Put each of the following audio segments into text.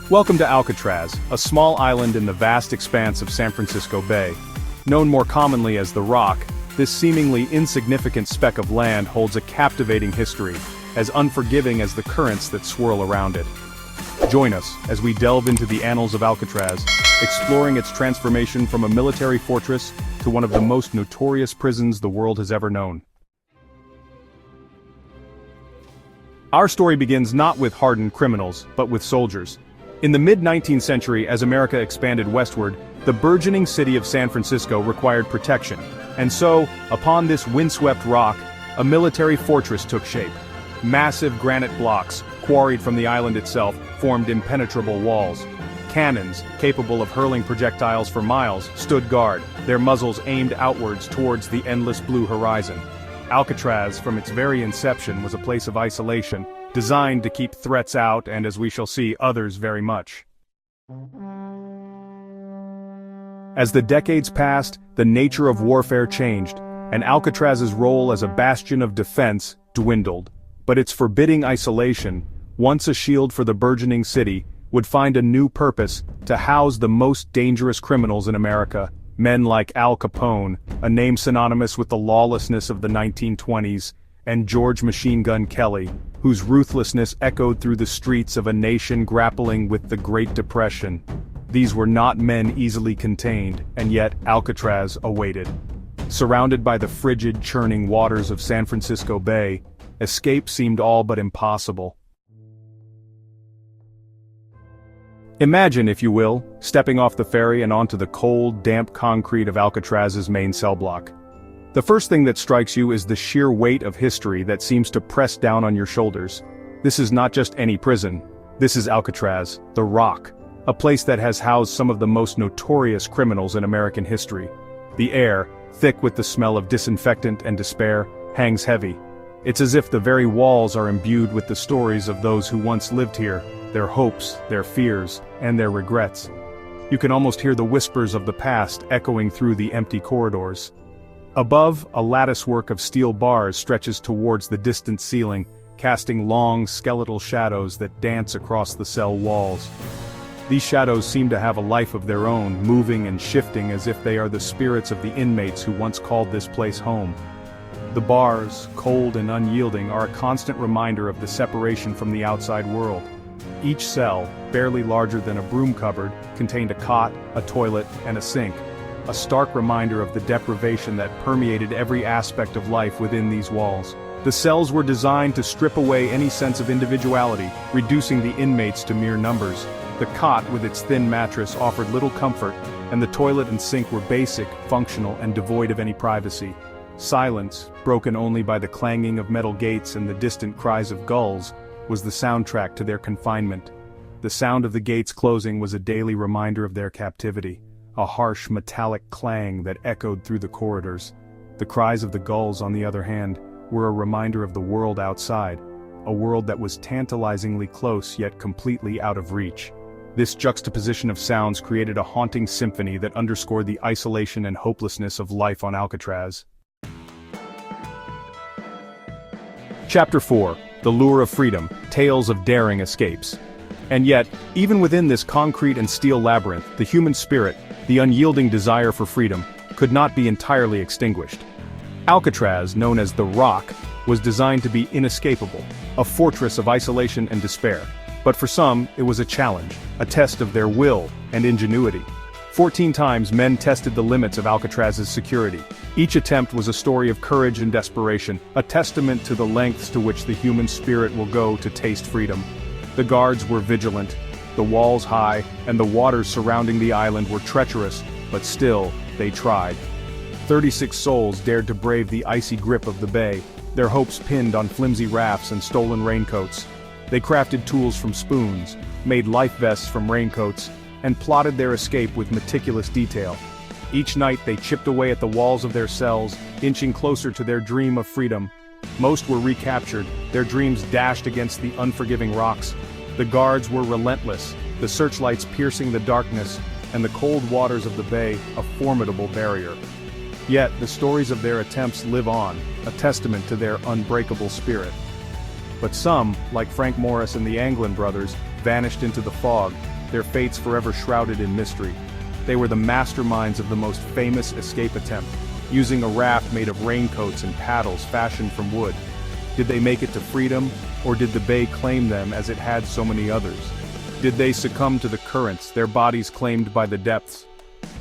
Welcome to Alcatraz, a small island in the vast expanse of San Francisco Bay. Known more commonly as the Rock, this seemingly insignificant speck of land holds a captivating history, as unforgiving as the currents that swirl around it. Join us as we delve into the annals of Alcatraz, exploring its transformation from a military fortress to one of the most notorious prisons the world has ever known. Our story begins not with hardened criminals, but with soldiers. In the mid-19th century, as America expanded westward, the burgeoning city of San Francisco required protection, and so, upon this windswept rock, a military fortress took shape. Massive granite blocks, quarried from the island itself, formed impenetrable walls. Cannons, capable of hurling projectiles for miles, stood guard, their muzzles aimed outwards towards the endless blue horizon. Alcatraz, from its very inception, was a place of isolation, designed to keep threats out and, as we shall see, others very much. As the decades passed, the nature of warfare changed, and Alcatraz's role as a bastion of defense dwindled. But its forbidding isolation, once a shield for the burgeoning city, would find a new purpose: to house the most dangerous criminals in America, men like Al Capone, a name synonymous with the lawlessness of the 1920s, and George "Machine Gun" Kelly, whose ruthlessness echoed through the streets of a nation grappling with the Great Depression. These were not men easily contained, and yet Alcatraz awaited. Surrounded by the frigid, churning waters of San Francisco Bay, escape seemed all but impossible. Imagine, if you will, stepping off the ferry and onto the cold, damp concrete of Alcatraz's main cell block. The first thing that strikes you is the sheer weight of history that seems to press down on your shoulders. This is not just any prison. This is Alcatraz, the Rock, a place that has housed some of the most notorious criminals in American history. The air, thick with the smell of disinfectant and despair, hangs heavy. It's as if the very walls are imbued with the stories of those who once lived here, their hopes, their fears, and their regrets. You can almost hear the whispers of the past echoing through the empty corridors. Above, a latticework of steel bars stretches towards the distant ceiling, casting long, skeletal shadows that dance across the cell walls. These shadows seem to have a life of their own, moving and shifting as if they are the spirits of the inmates who once called this place home. The bars, cold and unyielding, are a constant reminder of the separation from the outside world. Each cell, barely larger than a broom cupboard, contained a cot, a toilet, and a sink. A stark reminder of the deprivation that permeated every aspect of life within these walls. The cells were designed to strip away any sense of individuality, reducing the inmates to mere numbers. The cot, with its thin mattress, offered little comfort, and the toilet and sink were basic, functional, and devoid of any privacy. Silence, broken only by the clanging of metal gates and the distant cries of gulls, was the soundtrack to their confinement. The sound of the gates closing was a daily reminder of their captivity, a harsh metallic clang that echoed through the corridors. The cries of the gulls, on the other hand, were a reminder of the world outside, a world that was tantalizingly close yet completely out of reach. This juxtaposition of sounds created a haunting symphony that underscored the isolation and hopelessness of life on Alcatraz. Chapter 4: The Lure of Freedom, Tales of Daring Escapes. And yet, even within this concrete and steel labyrinth, the human spirit, the unyielding desire for freedom, could not be entirely extinguished. Alcatraz, known as the Rock, was designed to be inescapable, a fortress of isolation and despair. But for some, it was a challenge, a test of their will and ingenuity. 14 times men tested the limits of Alcatraz's security. Each attempt was a story of courage and desperation, a testament to the lengths to which the human spirit will go to taste freedom. The guards were vigilant, the walls high, and the waters surrounding the island were treacherous, but still, they tried. 36 souls dared to brave the icy grip of the bay, their hopes pinned on flimsy rafts and stolen raincoats. They crafted tools from spoons, made life vests from raincoats, and plotted their escape with meticulous detail. Each night they chipped away at the walls of their cells, inching closer to their dream of freedom. Most were recaptured, their dreams dashed against the unforgiving rocks. The guards were relentless, the searchlights piercing the darkness, and the cold waters of the bay a formidable barrier. Yet the stories of their attempts live on, a testament to their unbreakable spirit. But some, like Frank Morris and the Anglin brothers, vanished into the fog, their fates forever shrouded in mystery. They were the masterminds of the most famous escape attempt, using a raft made of raincoats and paddles fashioned from wood. Did they make it to freedom, or did the bay claim them as it had so many others? Did they succumb to the currents, their bodies claimed by the depths?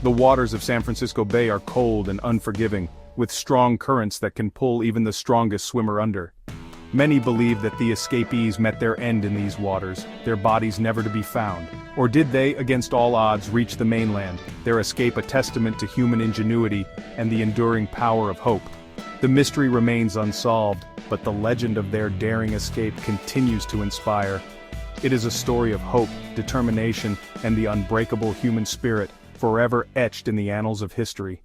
The waters of San Francisco Bay are cold and unforgiving, with strong currents that can pull even the strongest swimmer under. Many believe that the escapees met their end in these waters, their bodies never to be found. Or did they, against all odds, reach the mainland, their escape a testament to human ingenuity and the enduring power of hope? The mystery remains unsolved, but the legend of their daring escape continues to inspire. It is a story of hope, determination, and the unbreakable human spirit, forever etched in the annals of history.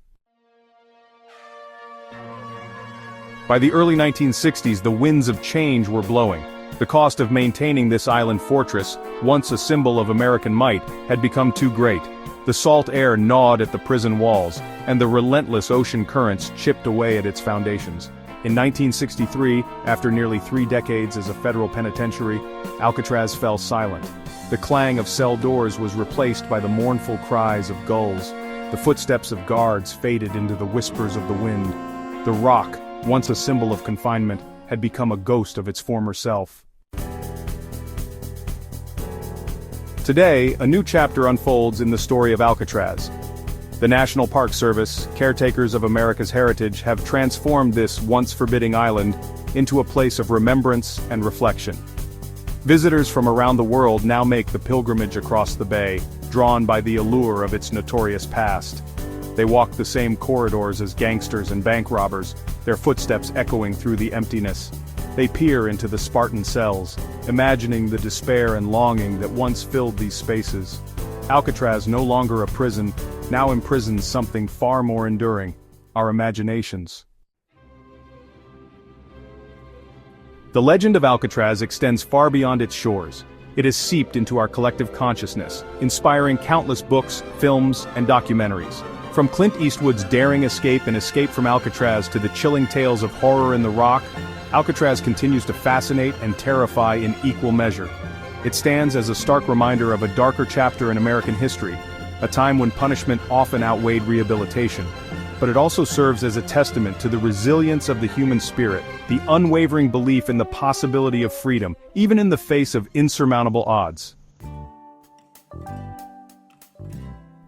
By the early 1960s, the winds of change were blowing. The cost of maintaining this island fortress, once a symbol of American might, had become too great. The salt air gnawed at the prison walls, and the relentless ocean currents chipped away at its foundations. In 1963, after nearly 3 decades as a federal penitentiary, Alcatraz fell silent. The clang of cell doors was replaced by the mournful cries of gulls. The footsteps of guards faded into the whispers of the wind. The Rock, once a symbol of confinement, had become a ghost of its former self. Today, a new chapter unfolds in the story of Alcatraz. The National Park Service, caretakers of America's heritage, have transformed this once forbidding island into a place of remembrance and reflection. Visitors from around the world now make the pilgrimage across the bay, drawn by the allure of its notorious past. They walk the same corridors as gangsters and bank robbers, their footsteps echoing through the emptiness. They peer into the Spartan cells, imagining the despair and longing that once filled these spaces. Alcatraz, no longer a prison, now imprisons something far more enduring: our imaginations. The legend of Alcatraz extends far beyond its shores. It has seeped into our collective consciousness, inspiring countless books, films, and documentaries. From Clint Eastwood's daring escape and Escape from Alcatraz to the chilling tales of horror in The Rock, Alcatraz continues to fascinate and terrify in equal measure. It stands as a stark reminder of a darker chapter in American history, a time when punishment often outweighed rehabilitation. But it also serves as a testament to the resilience of the human spirit, the unwavering belief in the possibility of freedom, even in the face of insurmountable odds.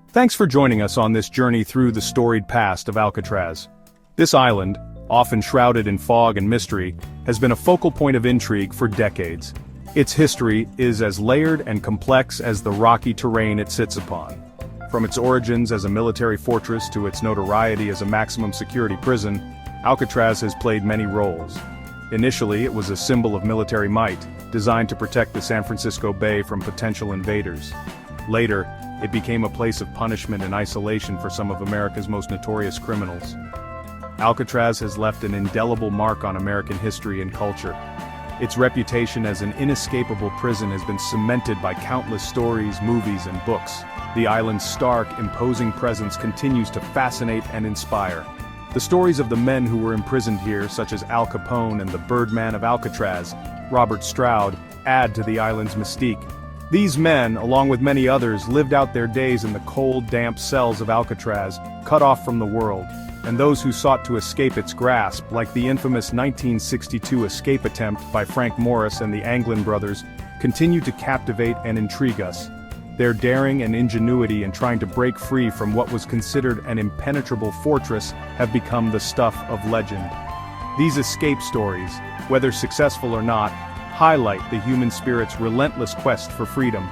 Thanks for joining us on this journey through the storied past of Alcatraz. This island, often shrouded in fog and mystery, has been a focal point of intrigue for decades. Its history is as layered and complex as the rocky terrain it sits upon. From its origins as a military fortress to its notoriety as a maximum security prison, Alcatraz has played many roles. Initially, it was a symbol of military might, designed to protect the San Francisco Bay from potential invaders. Later, it became a place of punishment and isolation for some of America's most notorious criminals. Alcatraz has left an indelible mark on American history and culture. Its reputation as an inescapable prison has been cemented by countless stories, movies, and books. The island's stark, imposing presence continues to fascinate and inspire. The stories of the men who were imprisoned here, such as Al Capone and the Birdman of Alcatraz, Robert Stroud, add to the island's mystique. These men, along with many others, lived out their days in the cold, damp cells of Alcatraz, cut off from the world. And those who sought to escape its grasp, like the infamous 1962 escape attempt by Frank Morris and the Anglin brothers, continue to captivate and intrigue us. Their daring and ingenuity in trying to break free from what was considered an impenetrable fortress have become the stuff of legend. These escape stories, whether successful or not, highlight the human spirit's relentless quest for freedom.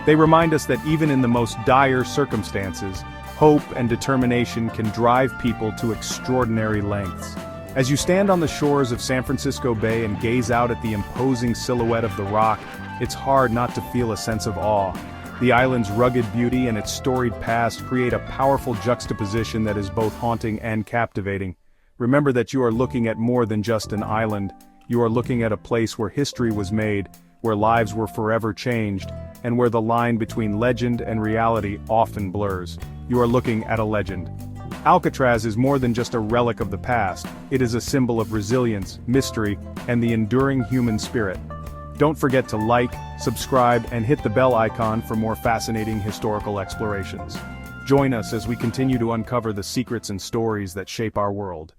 They remind us that even in the most dire circumstances, hope and determination can drive people to extraordinary lengths. As you stand on the shores of San Francisco Bay and gaze out at the imposing silhouette of the Rock, it's hard not to feel a sense of awe. The island's rugged beauty and its storied past create a powerful juxtaposition that is both haunting and captivating. Remember that you are looking at more than just an island. You are looking at a place where history was made, where lives were forever changed, and where the line between legend and reality often blurs. You are looking at a legend. Alcatraz is more than just a relic of the past. It is a symbol of resilience, mystery, and the enduring human spirit. Don't forget to like, subscribe, and hit the bell icon for more fascinating historical explorations. Join us as we continue to uncover the secrets and stories that shape our world.